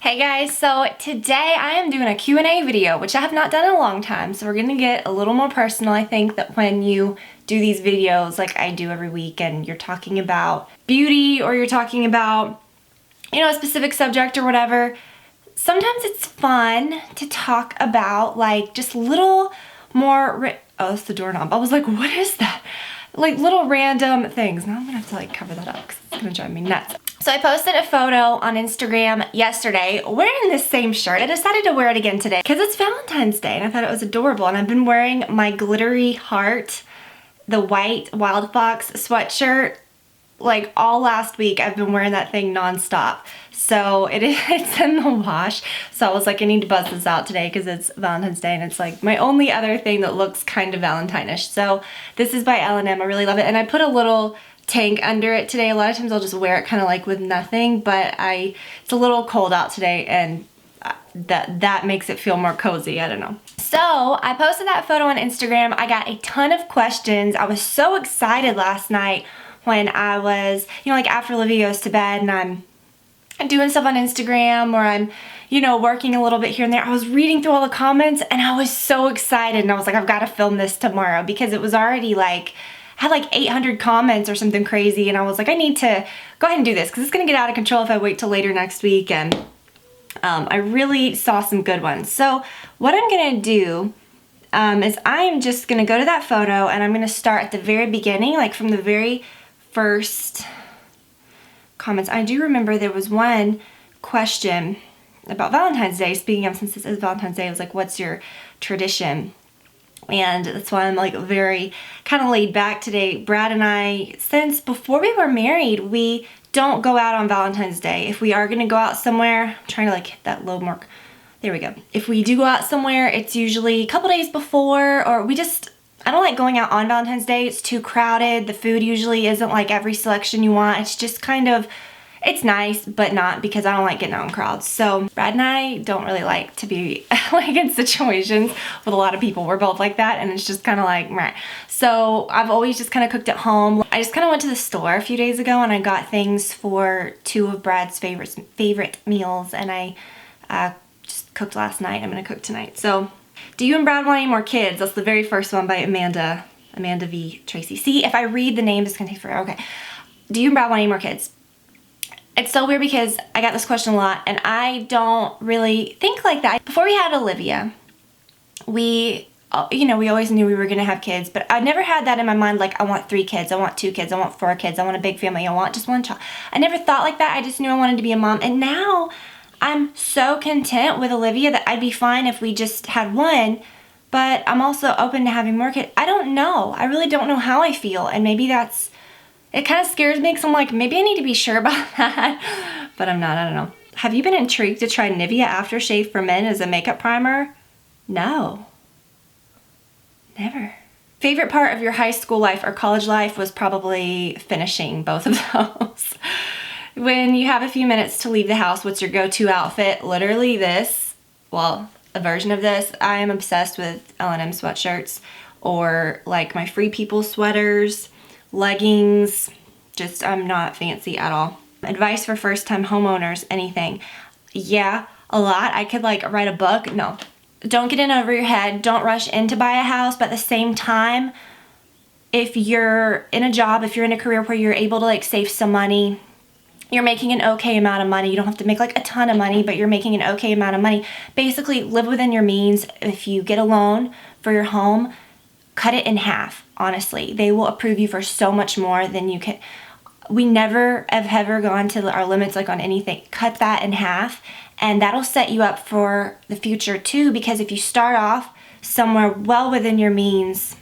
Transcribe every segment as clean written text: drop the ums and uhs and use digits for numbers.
Hey guys, so today I am doing a Q&A video, which I have not done in a long time, so we're gonna get a little more personal. I think that when you do these videos like I do every week and you're talking about beauty or you're talking about, a specific subject or whatever, sometimes it's fun to talk about like just little more, oh, that's the doorknob. I was like, what is that? Like little random things. Now I'm gonna have to like cover that up because it's gonna drive me nuts. So I posted a photo on Instagram yesterday wearing this same shirt. I decided to wear it again today because it's Valentine's Day and I thought it was adorable. And I've been wearing my glittery heart, the white Wild Fox sweatshirt, like all last week. I've been wearing that thing nonstop. So it's in the wash. So I was like, I need to buzz this out today because it's Valentine's Day and it's like my only other thing that looks kind of Valentine-ish. So this is by L&M. I really love it. And I put a little tank under it today. A lot of times I'll just wear it kind of like with nothing, but it's a little cold out today and that makes it feel more cozy. I don't know. So I posted that photo on Instagram. I got a ton of questions. I was so excited last night when I was, like after Olivia goes to bed and I'm doing stuff on Instagram or I'm, working a little bit here and there. I was reading through all the comments and I was so excited and I was like, I've got to film this tomorrow because it was already like, had like 800 comments or something crazy and I was like, I need to go ahead and do this because it's gonna get out of control if I wait till later next week. And I really saw some good ones. So what I'm gonna do is I'm just gonna go to that photo and I'm gonna start at the very beginning, like from the very first comments. I do remember there was one question about Valentine's Day. Speaking of, since this is Valentine's Day, I was like, what's your tradition? And that's why I'm like very kind of laid back today. Brad and I, since before we were married, we don't go out on Valentine's Day. If we are gonna go out somewhere, I'm trying to like hit that low mark. There we go. If we do go out somewhere, it's usually a couple days before, or I don't like going out on Valentine's Day. It's too crowded. The food usually isn't like every selection you want. It's just kind of, it's nice, but not because I don't like getting out in crowds. So Brad and I don't really like to be like in situations with a lot of people. We're both like that and it's just kind of like, meh. So I've always just kind of cooked at home. I just kind of went to the store a few days ago and I got things for two of Brad's favorite meals and I just cooked last night. I'm gonna cook tonight. So, do you and Brad want any more kids? That's the very first one by Amanda V. Tracy. See, if I read the names, it's gonna take forever. Okay. Do you and Brad want any more kids? It's so weird because I got this question a lot and I don't really think like that. Before we had Olivia, we always knew we were gonna have kids, but I never had that in my mind like I want 3 kids, I want 2 kids, I want 4 kids, I want a big family, I want just one child. I never thought like that. I just knew I wanted to be a mom. And now I'm so content with Olivia that I'd be fine if we just had one, but I'm also open to having more kids. I don't know. I really don't know how I feel, and maybe it kind of scares me because I'm like, maybe I need to be sure about that, but I'm not. I don't know. Have you been intrigued to try Nivea Aftershave for Men as a makeup primer? No. Never. Favorite part of your high school life or college life was probably finishing both of those. When you have a few minutes to leave the house, what's your go-to outfit? Literally this, well, a version of this. I am obsessed with L&M sweatshirts or like my Free People sweaters, leggings, just I'm not fancy at all. Advice for first-time homeowners, anything. Yeah, a lot. I could like write a book. No, don't get in over your head. Don't rush in to buy a house, but at the same time, if you're in a job, if you're in a career where you're able to like save some money, you're making an okay amount of money. You don't have to make like a ton of money, but you're making an okay amount of money. Basically, live within your means. If you get a loan for your home, cut it in half, honestly. They will approve you for so much more than you can. We never have ever gone to our limits like on anything. Cut that in half and that'll set you up for the future too, because if you start off somewhere well within your means,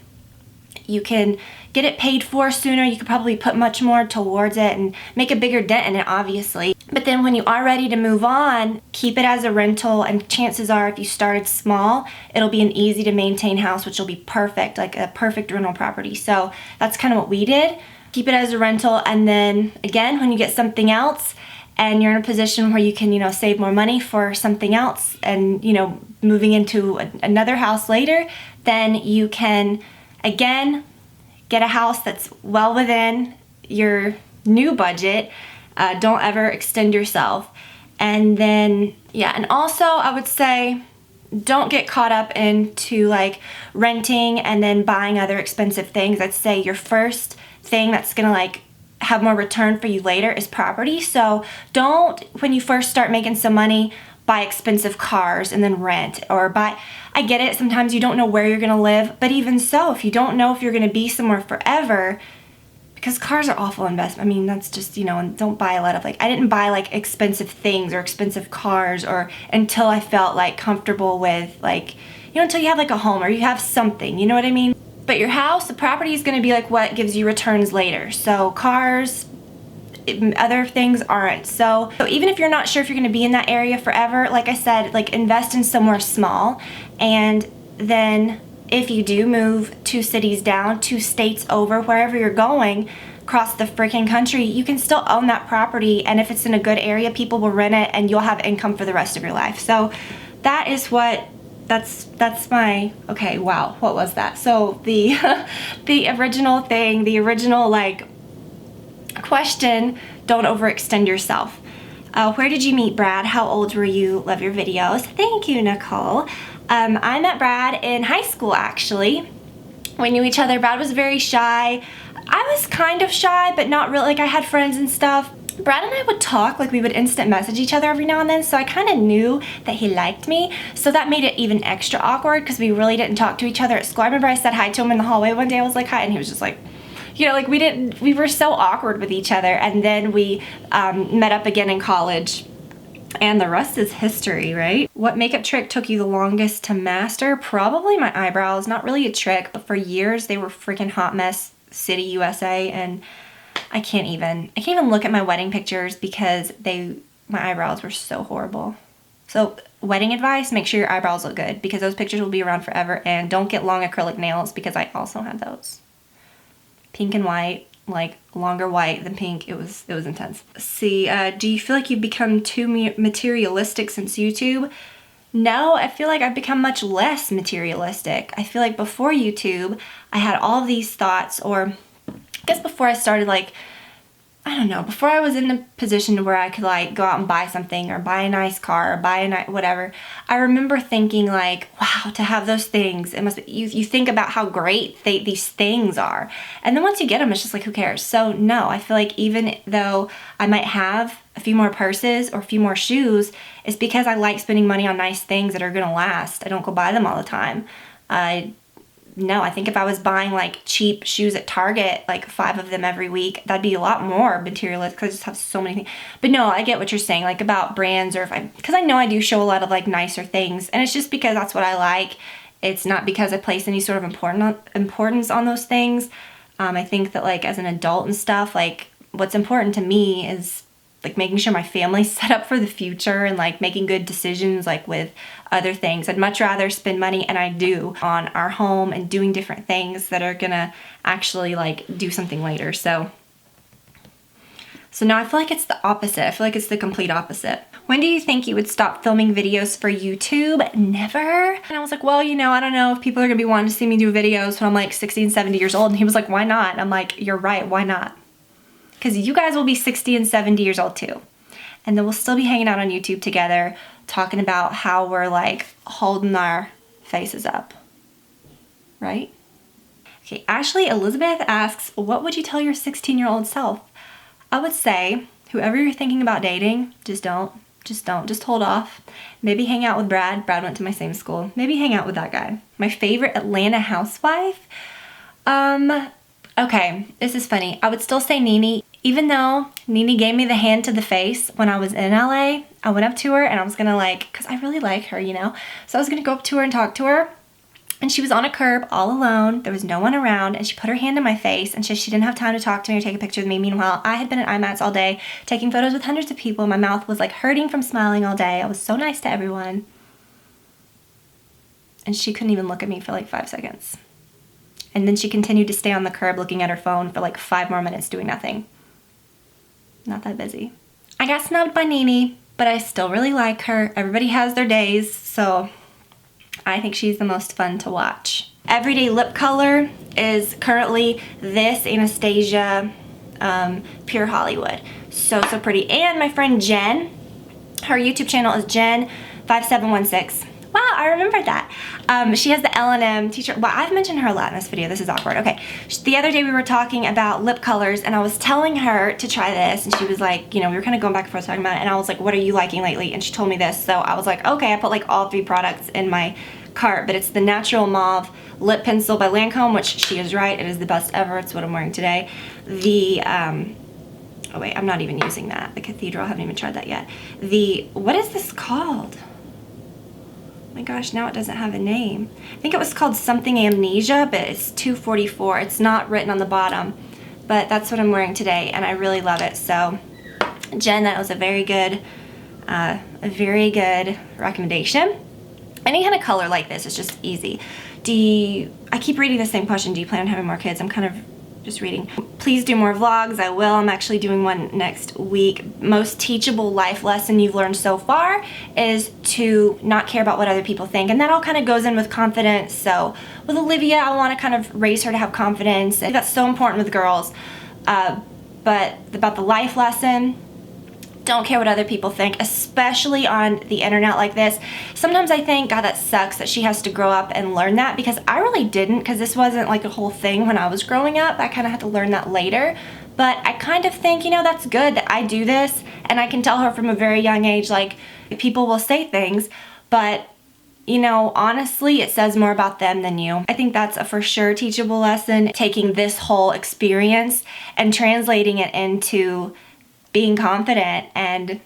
you can get it paid for sooner. You could probably put much more towards it and make a bigger dent in it, obviously. But then when you are ready to move on, keep it as a rental, and chances are if you started small, it'll be an easy to maintain house, which will be perfect, like a perfect rental property. So that's kind of what we did. Keep it as a rental, and then again, when you get something else and you're in a position where you can, save more money for something else and, moving into another house later, then you can, again, get a house that's well within your new budget. Don't ever extend yourself. And then, yeah, and also I would say don't get caught up into like renting and then buying other expensive things. I'd say your first thing that's gonna like have more return for you later is property. So don't, when you first start making some money, buy expensive cars and then rent, or buy, I get it, sometimes you don't know where you're gonna live, but even so, if you don't know if you're gonna be somewhere forever, because cars are awful investment. I mean, that's just, you know, and don't buy a lot of like, I didn't buy like expensive things or expensive cars or until I felt like comfortable with like, you know, until you have like a home or you have something, you know what I mean? But your house, the property is gonna be like what gives you returns later. So cars, other things aren't. So even if you're not sure if you're gonna be in that area forever, like I said, like invest in somewhere small, and then if you do move 2 cities down, 2 states over, wherever you're going, across the freaking country, you can still own that property, and if it's in a good area, people will rent it and you'll have income for the rest of your life. So that is what, that's my, okay, wow, what was that? So the the original thing, the original like question, don't overextend yourself. Where did you meet Brad? How old were you? Love your videos. Thank you, Nicole. I met Brad in high school, actually. We knew each other. Brad was very shy. I was kind of shy, but not really. Like, I had friends and stuff. Brad and I would talk, like we would instant message each other every now and then, so I kind of knew that he liked me. So that made it even extra awkward because we really didn't talk to each other at school. I remember I said hi to him in the hallway one day. I was like, hi, and he was just like, you know, like we were so awkward with each other. And then we met up again in college. And the rest is history, right? What makeup trick took you the longest to master? Probably my eyebrows. Not really a trick, but for years they were freaking hot mess city USA, and I can't even look at my wedding pictures because my eyebrows were so horrible. So wedding advice, make sure your eyebrows look good because those pictures will be around forever, and don't get long acrylic nails because I also had those. Pink and white, like longer white than pink. It was intense. See, do you feel like you've become too materialistic since YouTube? No, I feel like I've become much less materialistic. I feel like before YouTube, I had all of these thoughts, or I guess before I started, like, I don't know, before I was in the position where I could like go out and buy something or buy a nice car or buy a nice whatever, I remember thinking like, wow, to have those things, it must be, you think about how great these things are. And then once you get them, it's just like, who cares? So no, I feel like even though I might have a few more purses or a few more shoes, it's because I like spending money on nice things that are gonna last. I don't go buy them all the time. No, I think if I was buying like cheap shoes at Target, like 5 of them every week, that'd be a lot more materialistic because I just have so many things. But no, I get what you're saying, like about brands, or because I know I do show a lot of like nicer things, and it's just because that's what I like. It's not because I place any sort of importance on those things. I think that like as an adult and stuff, like what's important to me is like making sure my family's set up for the future and like making good decisions like with other things. I'd much rather spend money, and I do, on our home and doing different things that are gonna actually like do something later. So now I feel like it's the opposite. I feel like it's the complete opposite. When do you think you would stop filming videos for YouTube? Never. And I was like, well, you know, I don't know if people are gonna be wanting to see me do videos when I'm like 60 and 70 years old. And he was like, why not? And I'm like, you're right, why not? Because you guys will be 60 and 70 years old too. And then we'll still be hanging out on YouTube together, talking about how we're like holding our faces up, right? Okay, Ashley Elizabeth asks, what would you tell your 16-year-old self? I would say, whoever you're thinking about dating, just hold off. Maybe hang out with Brad. Brad went to my same school. Maybe hang out with that guy. My favorite Atlanta housewife? Okay, this is funny. I would still say Nene. Even though Nene gave me the hand to the face when I was in LA, I went up to her and I was gonna like, cause I really like her, you know? So I was gonna go up to her and talk to her, and she was on a curb all alone. There was no one around, and she put her hand in my face and she didn't have time to talk to me or take a picture with me. Meanwhile, I had been at IMATS all day, taking photos with hundreds of people. My mouth was like hurting from smiling all day. I was so nice to everyone. And she couldn't even look at me for like 5 seconds. And then she continued to stay on the curb looking at her phone for like 5 more minutes doing nothing. Not that busy. I got snubbed by Nene, but I still really like her. Everybody has their days, so I think she's the most fun to watch. Everyday lip color is currently this Anastasia Pure Hollywood. So pretty. And my friend Jen Her YouTube channel is Jen5716. Wow, I remembered that. She has the L&M teacher. Well, I've mentioned her a lot in this video. This is awkward. Okay. The other day we were talking about lip colors, and I was telling her to try this, and she was like, you know, we were kind of going back and forth talking about it, and I was like, what are you liking lately? And she told me this. So I was like, okay, I put like all 3 products in my cart, but it's the Natural Mauve Lip Pencil by Lancome, which she is right. It is the best ever. It's what I'm wearing today. The, oh wait, I'm not even using that. The Cathedral, I haven't even tried that yet. The, what is this called? Oh my gosh, now it doesn't have a name. I think it was called something Amnesia, but it's $2.44. It's not written on the bottom, but that's what I'm wearing today, and I really love it. So, Jen, that was a very good recommendation. Any kind of color like this is just easy. I keep reading the same question, do you plan on having more kids? I'm kind of just reading. Please do more vlogs. I will. I'm actually doing one next week. Most teachable life lesson you've learned so far is to not care about what other people think. And that all kind of goes in with confidence. So with Olivia, I want to kind of raise her to have confidence. And that's so important with girls. But about the life lesson, don't care what other people think, especially on the internet like this. Sometimes I think, God, that sucks that she has to grow up and learn that, because I really didn't, because this wasn't like a whole thing when I was growing up. I kind of had to learn that later. But I kind of think, you know, that's good that I do this, and I can tell her from a very young age, like, people will say things, but, you know, honestly, it says more about them than you. I think that's a for sure teachable lesson, taking this whole experience and translating it into being confident, and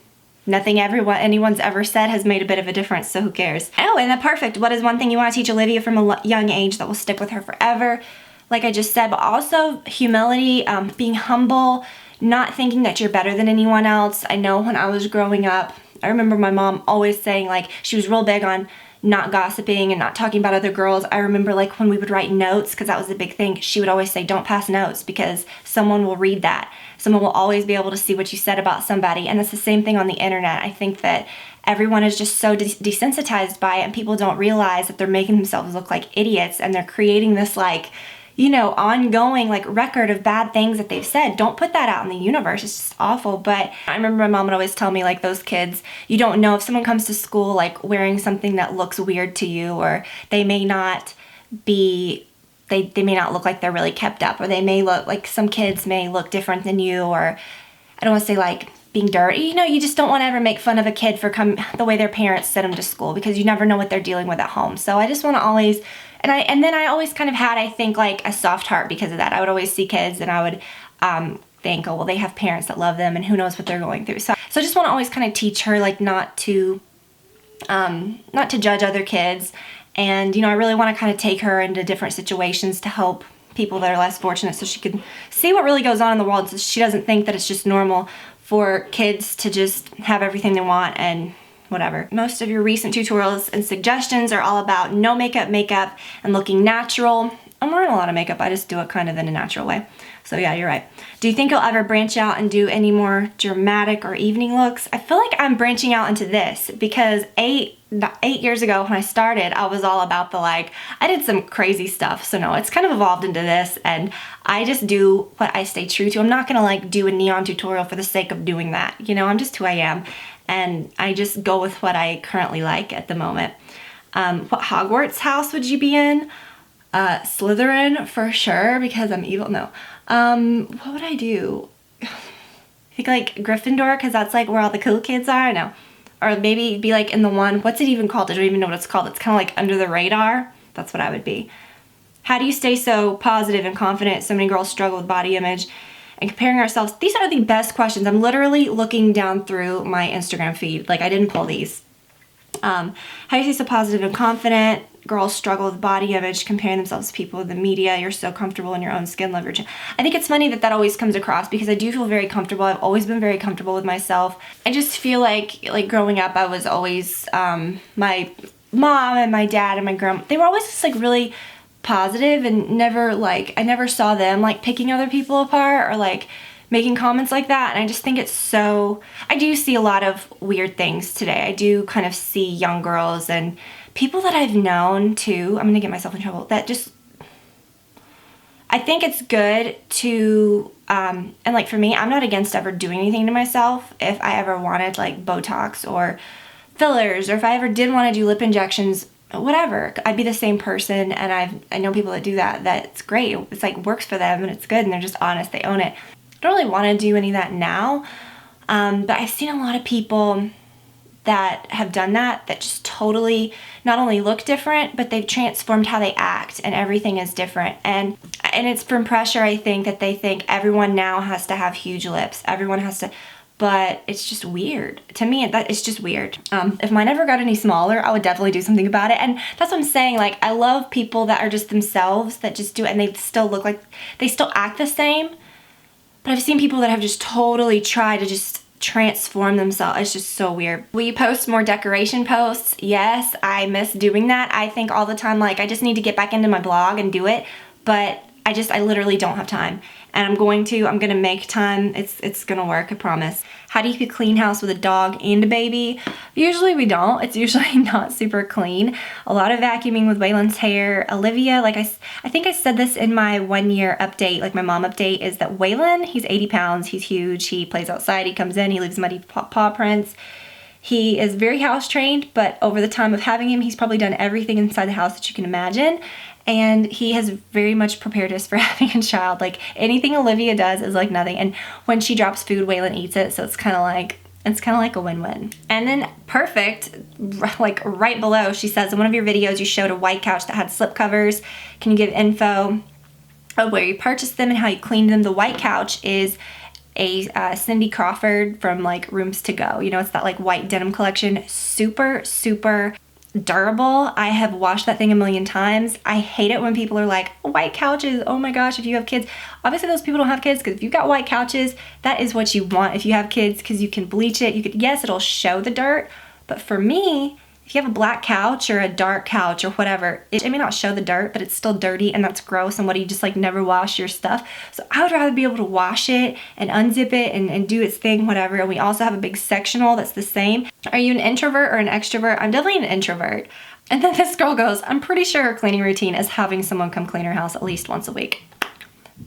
nothing anyone's ever said has made a bit of a difference, so who cares? Oh, and perfect. What is one thing you want to teach Olivia from a young age that will stick with her forever? Like I just said, but also humility, being humble, not thinking that you're better than anyone else. I know when I was growing up, I remember my mom always saying, like, she was real big on not gossiping and not talking about other girls. I remember, like, when we would write notes, because that was a big thing, she would always say, don't pass notes, because someone will read that. Someone will always be able to see what you said about somebody. And it's the same thing on the internet. I think that everyone is just so desensitized by it, and people don't realize that they're making themselves look like idiots, and they're creating this, like, you know, ongoing, like, record of bad things that they've said. Don't put that out in the universe. It's just awful. But I remember my mom would always tell me, like, those kids, you don't know if someone comes to school, like, wearing something that looks weird to you, or they may not be, they may not look like they're really kept up, or they may look like, some kids may look different than you, or I don't want to say, like, being dirty. You know, you just don't want to ever make fun of a kid for the way their parents sent them to school, because you never know what they're dealing with at home. So I just want to always, and then I always kind of had, I think, like, a soft heart because of that. I would always see kids, and I would think, oh, well, they have parents that love them, and who knows what they're going through. So I just want to always kind of teach her, like, not to judge other kids. And, you know, I really want to kind of take her into different situations to help people that are less fortunate, so she can see what really goes on in the world, so she doesn't think that it's just normal for kids to just have everything they want and whatever. Most of your recent tutorials and suggestions are all about no makeup, and looking natural. I'm wearing a lot of makeup, I just do it kind of in a natural way. So yeah, you're right. Do you think you'll ever branch out and do any more dramatic or evening looks? I feel like I'm branching out into this, because 8 years ago when I started, I was all about the, like, I did some crazy stuff. So no, it's kind of evolved into this, and I just do what I stay true to. I'm not gonna, like, do a neon tutorial for the sake of doing that. You know, I'm just who I am, and I just go with what I currently like at the moment. What Hogwarts house would you be in? Slytherin for sure, because I'm evil. No. What would I do? I think, like, Gryffindor, because that's, like, where all the cool kids are. No. Or maybe be, like, in the one, what's it even called? I don't even know what it's called. It's kind of like under the radar. That's what I would be. How do you stay so positive and confident? So many girls struggle with body image and comparing ourselves. These are the best questions. I'm literally looking down through my Instagram feed. Like, I didn't pull these. How do you stay so positive and confident? Girls struggle with body image, comparing themselves to people in the media. You're so comfortable in your own skin, love your chin. I think it's funny that that always comes across, because I do feel very comfortable. I've always been very comfortable with myself. I just feel like growing up, I was always, my mom and my dad and my grandma, they were always just, like, really positive, and never, like, I never saw them, like, picking other people apart or, like, making comments like that. And I just think it's so, I do see a lot of weird things today. I do kind of see young girls and people that I've known too, I'm gonna get myself in trouble, that just, I think it's good to, and like for me, I'm not against ever doing anything to myself. If I ever wanted like Botox or fillers, or if I ever did want to do lip injections, whatever, I'd be the same person. And I know people that do that, that's great. It's like works for them and it's good and they're just honest, they own it. I don't really want to do any of that now, but I've seen a lot of people that have done that just totally not only look different, but they've transformed how they act and everything is different. And it's from pressure, I think, that they think everyone now has to have huge lips. Everyone has to, but it's just weird. To me, it's just weird. If mine ever got any smaller, I would definitely do something about it. And that's what I'm saying. Like, I love people that are just themselves, that just do it and they still look like, they still act the same. But I've seen people that have just totally tried to just transform themselves. It's just so weird. Will you post more decoration posts? Yes, I miss doing that. I think all the time, like, I just need to get back into my blog and do it, but I literally don't have time. And I'm gonna make time. It's gonna work, I promise. How do you keep a clean house with a dog and a baby? Usually we don't. It's usually not super clean. A lot of vacuuming with Waylon's hair. Olivia, like I think I said this in my 1 year update, like my mom update, is that Waylon, he's 80 pounds, he's huge, he plays outside, he comes in, he leaves muddy paw prints. He is very house trained, but over the time of having him, he's probably done everything inside the house that you can imagine. And he has very much prepared us for having a child. Like, anything Olivia does is like nothing. And when she drops food, Waylon eats it. So it's kind of like a win-win. And then perfect, like right below, she says, in one of your videos, you showed a white couch that had slip covers. Can you give info of where you purchased them and how you cleaned them? The white couch is a Cindy Crawford from like Rooms to Go. You know, it's that like white denim collection. Super, super durable. I have washed that thing a million times. I hate it when people are like, white couches, oh my gosh, if you have kids. Obviously those people don't have kids, because if you've got white couches, that is what you want if you have kids, because you can bleach it. Yes, it'll show the dirt, but for me, if you have a black couch or a dark couch or whatever, it may not show the dirt, but it's still dirty and that's gross. And what do you just like never wash your stuff? So I would rather be able to wash it and unzip it and do its thing, whatever. And we also have a big sectional that's the same. Are you an introvert or an extrovert? I'm definitely an introvert. And then this girl goes, I'm pretty sure her cleaning routine is having someone come clean her house at least once a week.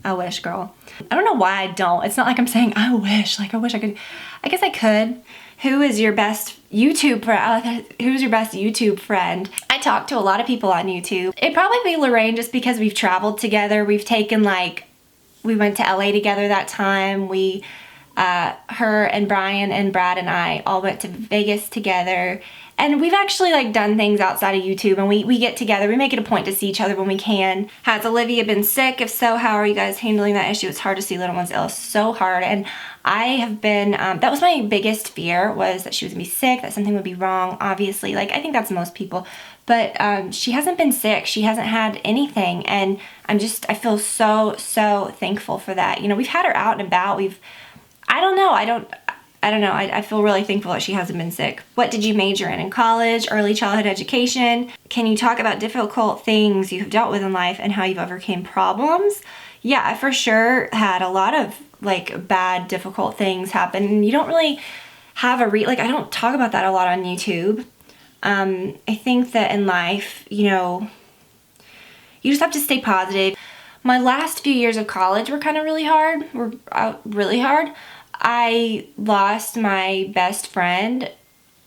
I wish, girl. I don't know why I don't. It's not like I'm saying I wish I could. I guess I could. Who is your best YouTube friend? Who's your best YouTube friend? I talk to a lot of people on YouTube. It'd probably be Lorraine, just because we've traveled together. We've taken we went to LA together that time. Her and Brian and Brad and I all went to Vegas together. And we've actually like done things outside of YouTube, and we get together. We make it a point to see each other when we can. Has Olivia been sick? If so, how are you guys handling that issue? It's hard to see little ones ill. It's so hard. And I have been, that was my biggest fear, was that she was gonna be sick, that something would be wrong, obviously. Like, I think that's most people. But she hasn't been sick. She hasn't had anything. And I feel so, so thankful for that. You know, we've had her out and about. I don't know. I feel really thankful that she hasn't been sick. What did you major in college? Early childhood education? Can you talk about difficult things you have dealt with in life and how you've overcame problems? Yeah, I for sure had a lot of like bad, difficult things happen. And you don't really have I don't talk about that a lot on YouTube. I think that in life, you know, you just have to stay positive. My last few years of college were kind of really hard. Really hard. I lost my best friend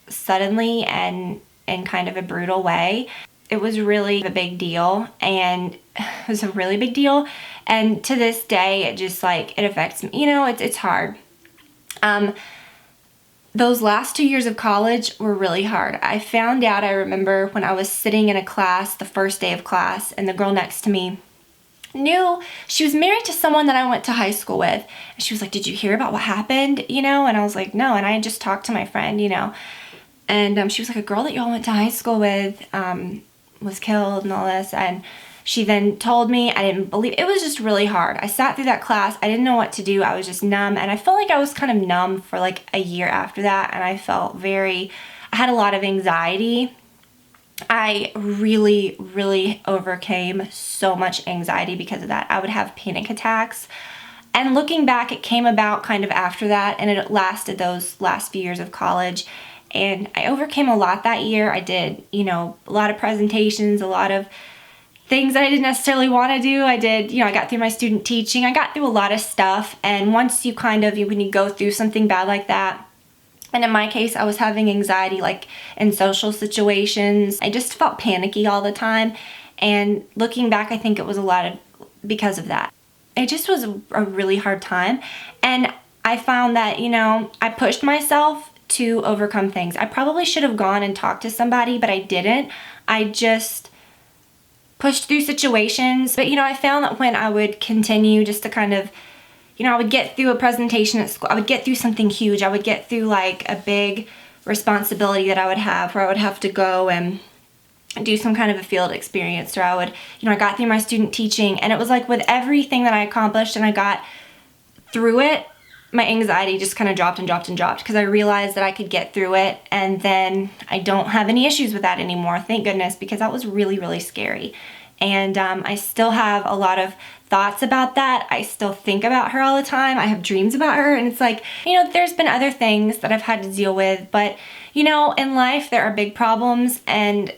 suddenly and in kind of a brutal way. It was really a big deal, and it was a really big deal. And to this day, it just like, it affects me. You know, it's hard. Those last 2 years of college were really hard. I found out, I remember when I was sitting in a class, the first day of class, and the girl next to me knew she was married to someone that I went to high school with. And she was like, did you hear about what happened? You know, and I was like, no. And I had just talked to my friend, you know, and she was like, a girl that y'all went to high school with was killed and all this. And she then told me. I didn't believe it. Was just really hard. I sat through that class. I didn't know what to do. I was just numb. And I felt like I was kind of numb for like a year after that. And I felt I had a lot of anxiety. I really, really overcame so much anxiety because of that. I would have panic attacks. And looking back, it came about kind of after that, and it lasted those last few years of college. And I overcame a lot that year. I did, you know, a lot of presentations, a lot of things that I didn't necessarily want to do. I did, I got through my student teaching. I got through a lot of stuff. And once you when you go through something bad like that, and in my case, I was having anxiety like in social situations. I just felt panicky all the time. And looking back, I think it was a lot of because of that. It just was a really hard time. And I found that, I pushed myself to overcome things. I probably should have gone and talked to somebody, but I didn't. I just pushed through situations. But, I found that when I would continue just to kind of, I would get through a presentation at school, I would get through something huge, I would get through like a big responsibility that I would have where I would have to go and do some kind of a field experience, or I would, I got through my student teaching, and it was like with everything that I accomplished and I got through it, my anxiety just kind of dropped and dropped and dropped because I realized that I could get through it, and then I don't have any issues with that anymore, thank goodness, because that was really, really scary. And I still have a lot of thoughts about that. I still think about her all the time. I have dreams about her, and it's like, there's been other things that I've had to deal with, but in life there are big problems, and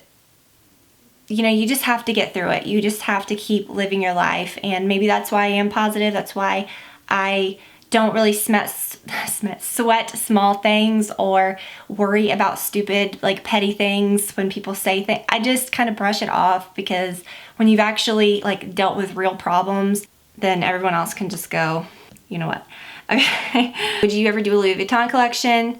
you just have to get through it. You just have to keep living your life. And maybe that's why I am positive. That's why I don't really sweat small things or worry about stupid, like petty things when people say things. I just kind of brush it off, because when you've actually like dealt with real problems, then everyone else can just go, you know what? Okay. Would you ever do a Louis Vuitton collection?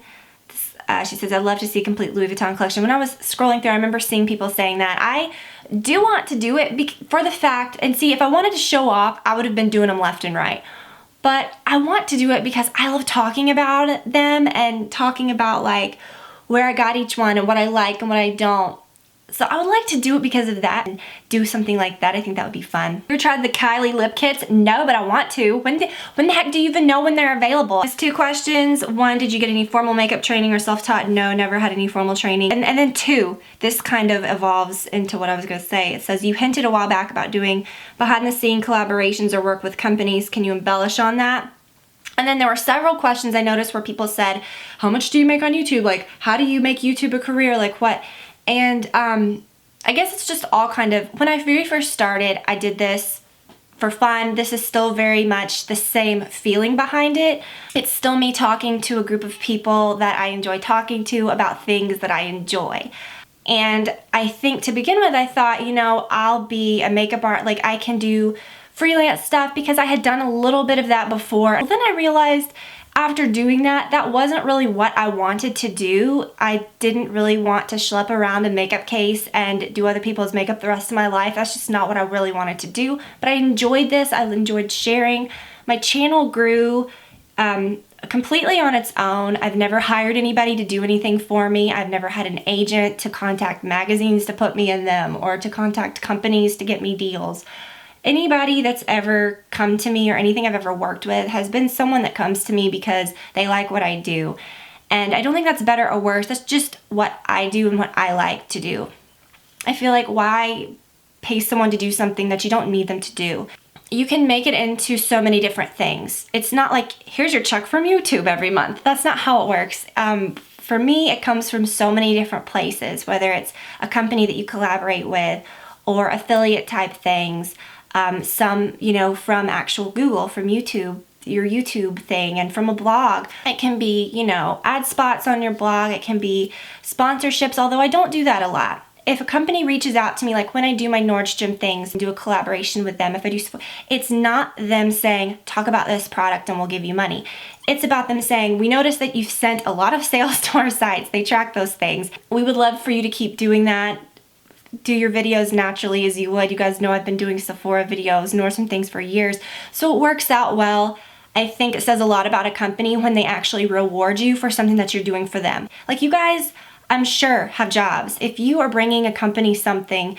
She says, I'd love to see a complete Louis Vuitton collection. When I was scrolling through, I remember seeing people saying that. I do want to do it for the fact, and see, if I wanted to show off, I would have been doing them left and right. But I want to do it because I love talking about them and talking about like where I got each one and what I like and what I don't. So I would like to do it because of that and do something like that. I think that would be fun. You ever tried the Kylie lip kits? No, but I want to. When the heck do you even know when they're available? There's 2 questions. 1, did you get any formal makeup training or self-taught? No, never had any formal training. And then 2, this kind of evolves into what I was gonna say. It says, you hinted a while back about doing behind-the-scene collaborations or work with companies. Can you embellish on that? And then there were several questions I noticed where people said, how much do you make on YouTube? Like, how do you make YouTube a career? Like what? And I guess it's just all kind of, when I very first started, I did this for fun. This is still very much the same feeling behind it. It's still me talking to a group of people that I enjoy talking to about things that I enjoy. And I think to begin with, I thought, I'll be a makeup art, like I can do freelance stuff, because I had done a little bit of that before. Well, then I realized after doing that, that wasn't really what I wanted to do. I didn't really want to schlep around a makeup case and do other people's makeup the rest of my life. That's just not what I really wanted to do. But I enjoyed this. I enjoyed sharing. My channel grew completely on its own. I've never hired anybody to do anything for me. I've never had an agent to contact magazines to put me in them, or to contact companies to get me deals. Anybody that's ever come to me, or anything I've ever worked with, has been someone that comes to me because they like what I do. And I don't think that's better or worse. That's just what I do and what I like to do. I feel like, why pay someone to do something that you don't need them to do? You can make it into so many different things. It's not like, here's your check from YouTube every month. That's not how it works. For me, it comes from so many different places, whether it's a company that you collaborate with or affiliate type things. Some, from actual Google, from YouTube, your YouTube thing, and from a blog. It can be, ad spots on your blog. It can be sponsorships, although I don't do that a lot. If a company reaches out to me, like when I do my Nordstrom things and do a collaboration with them, if I do, it's not them saying, talk about this product and we'll give you money. It's about them saying, we noticed that you've sent a lot of sales to our sites. They track those things. We would love for you to keep doing that. Do your videos naturally as you would. You guys know I've been doing Sephora videos, Nordstrom things for years. So it works out well. I think it says a lot about a company when they actually reward you for something that you're doing for them. Like, you guys, I'm sure, have jobs. If you are bringing a company something,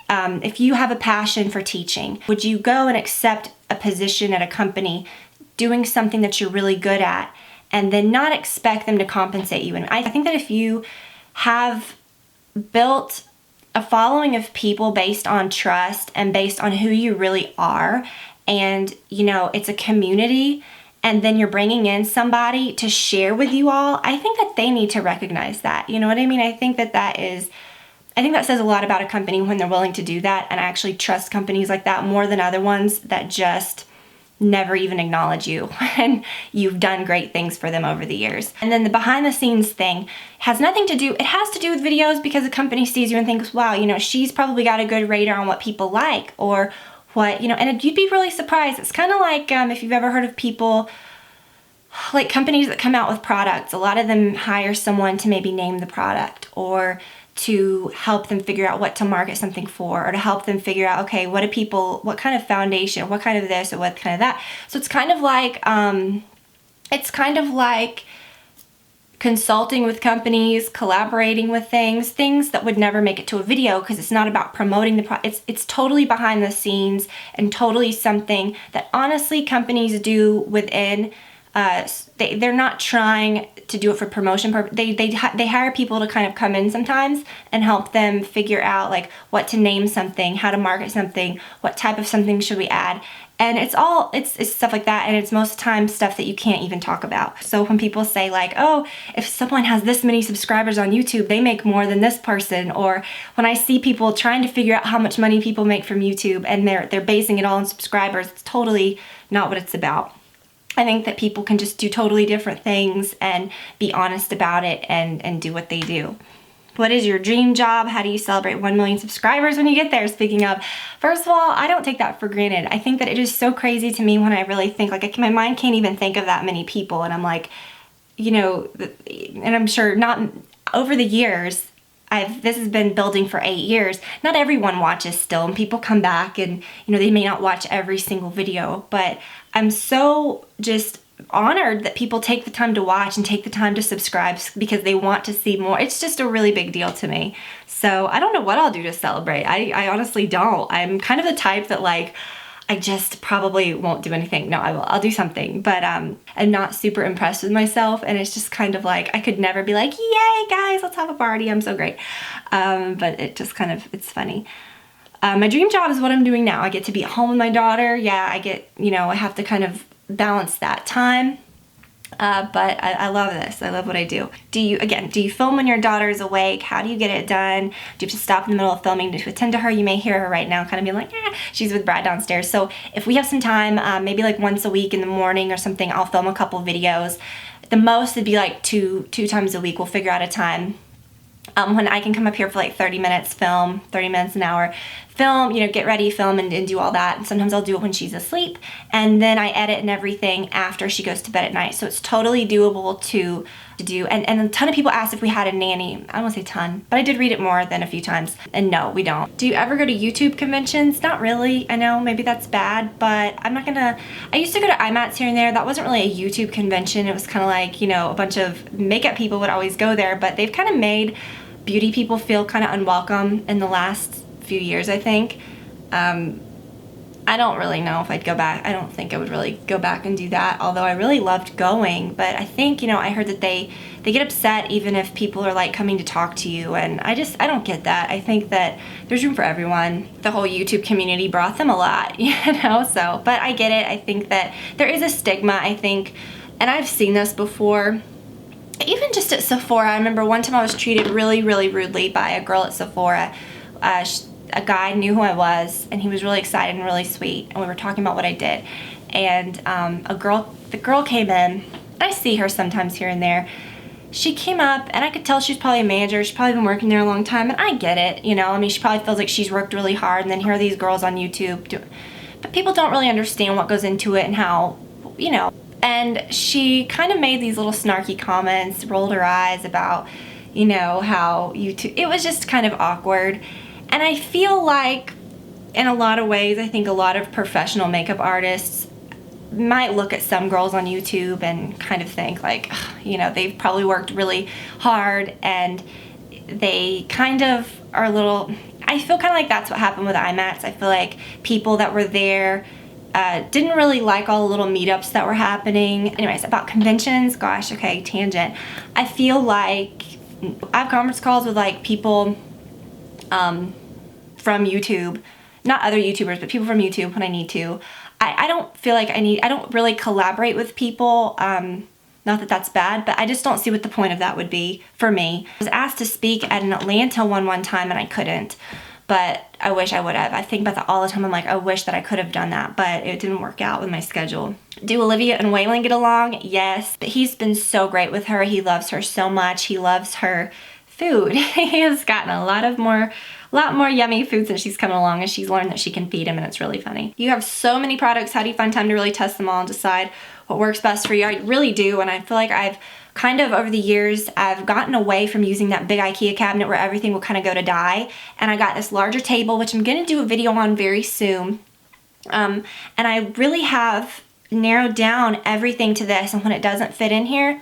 if you have a passion for teaching, would you go and accept a position at a company doing something that you're really good at and then not expect them to compensate you? And I think that if you have built a following of people based on trust and based on who you really are, and it's a community, and then you're bringing in somebody to share with you all, I think that they need to recognize that. You know what I mean? I think that I think that says a lot about a company when they're willing to do that, and I actually trust companies like that more than other ones that just never even acknowledge you and you've done great things for them over the years. And then the behind the scenes thing has nothing to do, it has to do with videos because a company sees you and thinks, wow, you know, she's probably got a good radar on what people like or what, you know, and you'd be really surprised. It's kind of like if you've ever heard of people, like companies that come out with products, a lot of them hire someone to maybe name the product or to help them figure out what to market something for, or to help them figure out, okay, what do people, what kind of foundation, what kind of this, or what kind of that. So it's kind of like consulting with companies, collaborating with things that would never make it to a video because it's not about promoting the product. It's totally behind the scenes and totally something that honestly companies do within. They're not trying to do it for promotion purpose. They hire people to kind of come in sometimes and help them figure out like what to name something, how to market something, what type of something should we add. And it's stuff like that, and it's most of the time stuff that you can't even talk about. So when people say like, oh, if someone has this many subscribers on YouTube, they make more than this person, or when I see people trying to figure out how much money people make from YouTube and they're basing it all on subscribers, it's totally not what it's about. I think that people can just do totally different things and be honest about it and do what they do. What is your dream job? How do you celebrate 1 million subscribers when you get there? Speaking of, first of all, I don't take that for granted. I think that it is so crazy to me when I really think, like my mind can't even think of that many people. And I'm like, you know, and I'm sure not over the years, this has been building for 8 years. Not everyone watches still, and people come back and, you know, they may not watch every single video, but I'm so just honored that people take the time to watch and take the time to subscribe because they want to see more. It's just a really big deal to me. So I don't know what I'll do to celebrate. I honestly don't. I'm kind of the type that like, I just probably won't do anything. No, I will. I'll do something, but I'm not super impressed with myself, and it's just kind of like I could never be like, "Yay, guys, let's have a party! I'm so great." But it just kind of it's funny. My dream job is what I'm doing now. I get to be at home with my daughter. Yeah, I get, you know, I have to kind of balance that time. But I love this. I love what I do. Do you film when your daughter is awake? How do you get it done? Do you have to stop in the middle of filming to attend to her? You may hear her right now kind of being like, she's with Brad downstairs. So if we have some time, maybe like once a week in the morning or something, I'll film a couple videos. The most it'd be like two times a week. We'll figure out a time when I can come up here for like 30 minutes, film, 30 minutes an hour, film, you know, get ready, film, and do all that. And sometimes I'll do it when she's asleep, and then I edit and everything after she goes to bed at night. So it's totally doable to do. And a ton of people asked if we had a nanny. I don't want to say ton, but I did read it more than a few times. And no, we don't. Do you ever go to YouTube conventions? Not really. I know maybe that's bad, but I'm not gonna. I used to go to IMATS here and there. That wasn't really a YouTube convention. It was kind of like, you know, a bunch of makeup people would always go there, but they've kind of made beauty people feel kind of unwelcome in the last few years, I think. I don't really know if I'd go back. I don't think I would really go back and do that, although I really loved going. But I think, you know, I heard that they get upset even if people are like coming to talk to you, and I don't get that. I think that there's room for everyone. The whole YouTube community brought them a lot, you know, so, but I get it. I think that there is a stigma, I think, and I've seen this before. Even just at Sephora, I remember one time I was treated really, really rudely by a girl at Sephora. A guy knew who I was, and he was really excited and really sweet, and we were talking about what I did. And the girl came in. I see her sometimes here and there. She came up, and I could tell she was probably a manager. She's probably been working there a long time, and I get it, you know. I mean, she probably feels like she's worked really hard, and then here are these girls on YouTube. But people don't really understand what goes into it and how, you know. And she kind of made these little snarky comments, rolled her eyes about, you know, how YouTube, it was just kind of awkward. And I feel like in a lot of ways, I think a lot of professional makeup artists might look at some girls on YouTube and kind of think like, you know, they've probably worked really hard and they kind of are a little, I feel kind of like that's what happened with IMATS. I feel like people that were there didn't really like all the little meetups that were happening. Anyways, about conventions, gosh, okay, tangent. I feel like I have conference calls with like people from YouTube, not other YouTubers, but people from YouTube when I need to. I don't feel like I don't really collaborate with people Not that that's bad, but I just don't see what the point of that would be for me. I was asked to speak at an Atlanta one time and I couldn't, but I wish I would have. I think about that all the time. I'm like, I wish that I could have done that, but it didn't work out with my schedule. Do Olivia and Waylon get along? Yes, but he's been so great with her. He loves her so much. He loves her food. He has gotten a lot more yummy food since she's coming along, and she's learned that she can feed him, and it's really funny. You have so many products. How do you find time to really test them all and decide what works best for you? I really do, and I feel like I've kind of over the years, I've gotten away from using that big IKEA cabinet where everything will kind of go to die, and I got this larger table, which I'm going to do a video on very soon, and I really have narrowed down everything to this, and when it doesn't fit in here,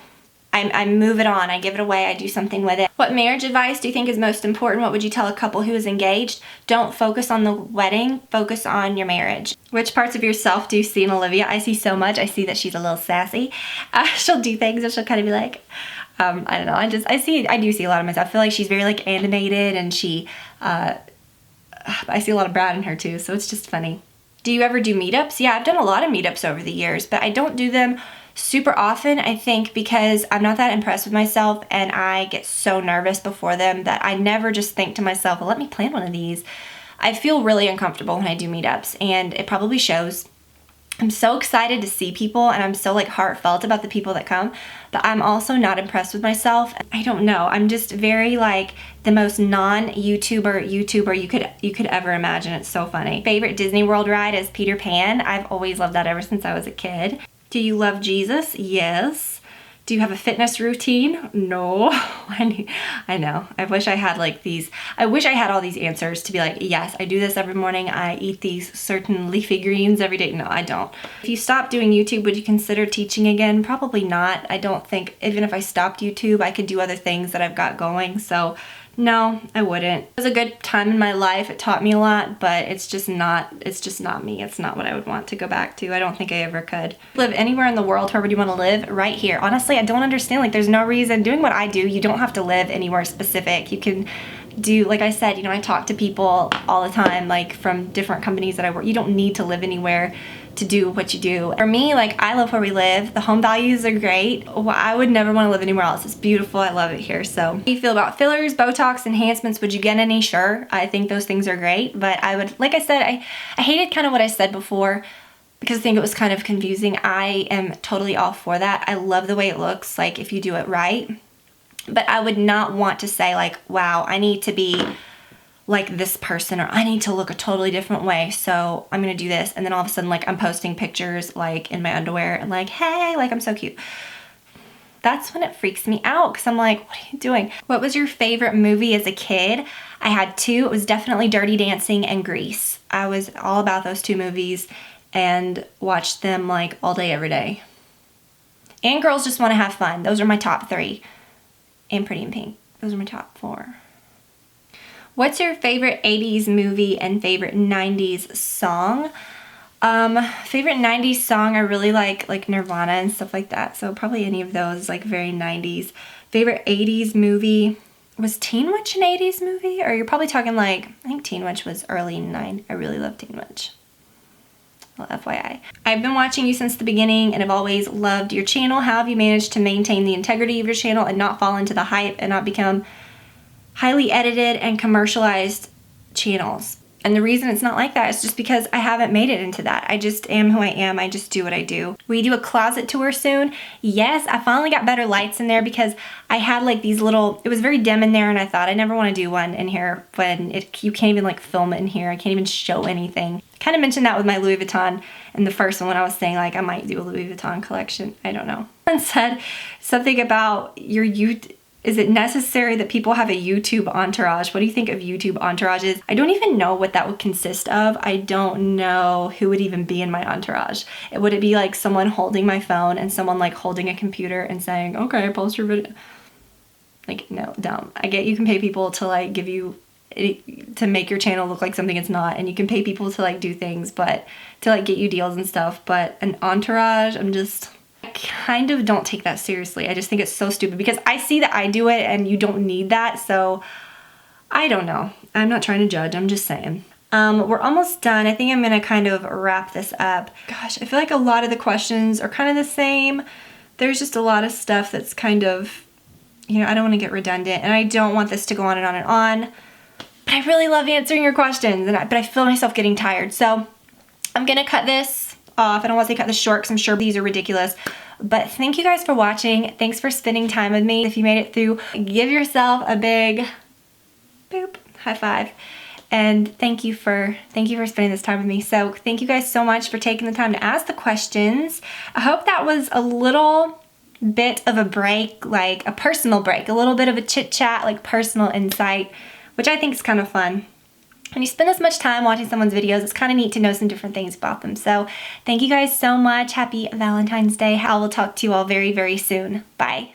I move it on, I give it away, I do something with it. What marriage advice do you think is most important? What would you tell a couple who is engaged? Don't focus on the wedding, focus on your marriage. Which parts of yourself do you see in Olivia? I see so much. I see that she's a little sassy. She'll do things and she'll kind of be like, I don't know, I do see a lot of myself. I feel like she's very like animated, and I see a lot of Brad in her too, so it's just funny. Do you ever do meetups? Yeah, I've done a lot of meetups over the years, but I don't do them super often, I think, because I'm not that impressed with myself and I get so nervous before them that I never just think to myself, well, let me plan one of these. I feel really uncomfortable when I do meetups, and it probably shows. I'm so excited to see people, and I'm so like heartfelt about the people that come, but I'm also not impressed with myself. I don't know, I'm just very like the most non-YouTuber you could ever imagine. It's so funny. Favorite Disney World ride is Peter Pan. I've always loved that ever since I was a kid. Do you love Jesus? Yes. Do you have a fitness routine? No. I know. I wish I had like these. I wish I had all these answers to be like, yes, I do this every morning. I eat these certain leafy greens every day. No, I don't. If you stopped doing YouTube, would you consider teaching again? Probably not. I don't think, even if I stopped YouTube, I could do other things that I've got going. So no, I wouldn't. It was a good time in my life. It taught me a lot, but it's just not me. It's not what I would want to go back to. I don't think I ever could. Live anywhere in the world, where would you want to live? Right here. Honestly, I don't understand. Like, there's no reason. Doing what I do, you don't have to live anywhere specific. You can do, like I said, I talk to people all the time, like from different companies that I work. You don't need to live anywhere to do what you do. For me, like, I love where we live. The home values are great. Well, I would never want to live anywhere else. It's beautiful. I love it here. So, how do you feel about fillers, Botox, enhancements? Would you get any? Sure. I think those things are great, but I would, like I said, I hated kind of what I said before because I think it was kind of confusing. I am totally all for that. I love the way it looks, like if you do it right, but I would not want to say like, wow, I need to be like this person, or I need to look a totally different way, so I'm gonna do this, and then all of a sudden like I'm posting pictures like in my underwear and like, hey, like I'm so cute. That's when it freaks me out, because I'm like, what are you doing? What was your favorite movie as a kid? I had two. It was definitely Dirty Dancing and Grease. I was all about those two movies and watched them like all day, every day. And Girls Just Want to Have Fun. Those are my top three. And Pretty in Pink. Those are my top four. What's your favorite 80s movie and favorite 90s song? Favorite 90s song, I really like Nirvana and stuff like that. So probably any of those, like very 90s. Favorite 80s movie, was Teen Witch an 80s movie? Or you're probably talking like, I think Teen Witch was early 9. I really love Teen Witch. Well, FYI. I've been watching you since the beginning and have always loved your channel. How have you managed to maintain the integrity of your channel and not fall into the hype and not become highly edited and commercialized channels? And the reason it's not like that is just because I haven't made it into that. I just am who I am. I just do what I do. Will you do a closet tour soon? Yes, I finally got better lights in there because I had like these little, it was very dim in there, and I thought I never want to do one in here when you can't even like film it in here. I can't even show anything. I kind of mentioned that with my Louis Vuitton in the first one when I was saying like I might do a Louis Vuitton collection. I don't know. Someone said something about your youth. Is it necessary that people have a YouTube entourage? What do you think of YouTube entourages? I don't even know what that would consist of. I don't know who would even be in my entourage. Would it be like someone holding my phone and someone like holding a computer and saying, okay, post your video? Like, no, dumb. I get you can pay people to like give you, to make your channel look like something it's not, and you can pay people to like do things, but to like get you deals and stuff, but an entourage, I kind of don't take that seriously. I just think it's so stupid because I see that I do it and you don't need that. So I don't know. I'm not trying to judge. I'm just saying. We're almost done. I think I'm going to kind of wrap this up. Gosh, I feel like a lot of the questions are kind of the same, there's just a lot of stuff that's kind of, you know, I don't want to get redundant, and I don't want this to go on and on and on, but I really love answering your questions, but I feel myself getting tired. So I'm gonna cut this off. I don't want to say cut this short because I'm sure these are ridiculous, but thank you guys for watching. Thanks for spending time with me. If you made it through, give yourself a big boop, high five. And thank you for spending this time with me. So thank you guys so much for taking the time to ask the questions. I hope that was a little bit of a break, like a personal break, a little bit of a chit chat, like personal insight, which I think is kind of fun. When you spend this much time watching someone's videos, it's kind of neat to know some different things about them. So thank you guys so much. Happy Valentine's Day. I will talk to you all very, very soon. Bye.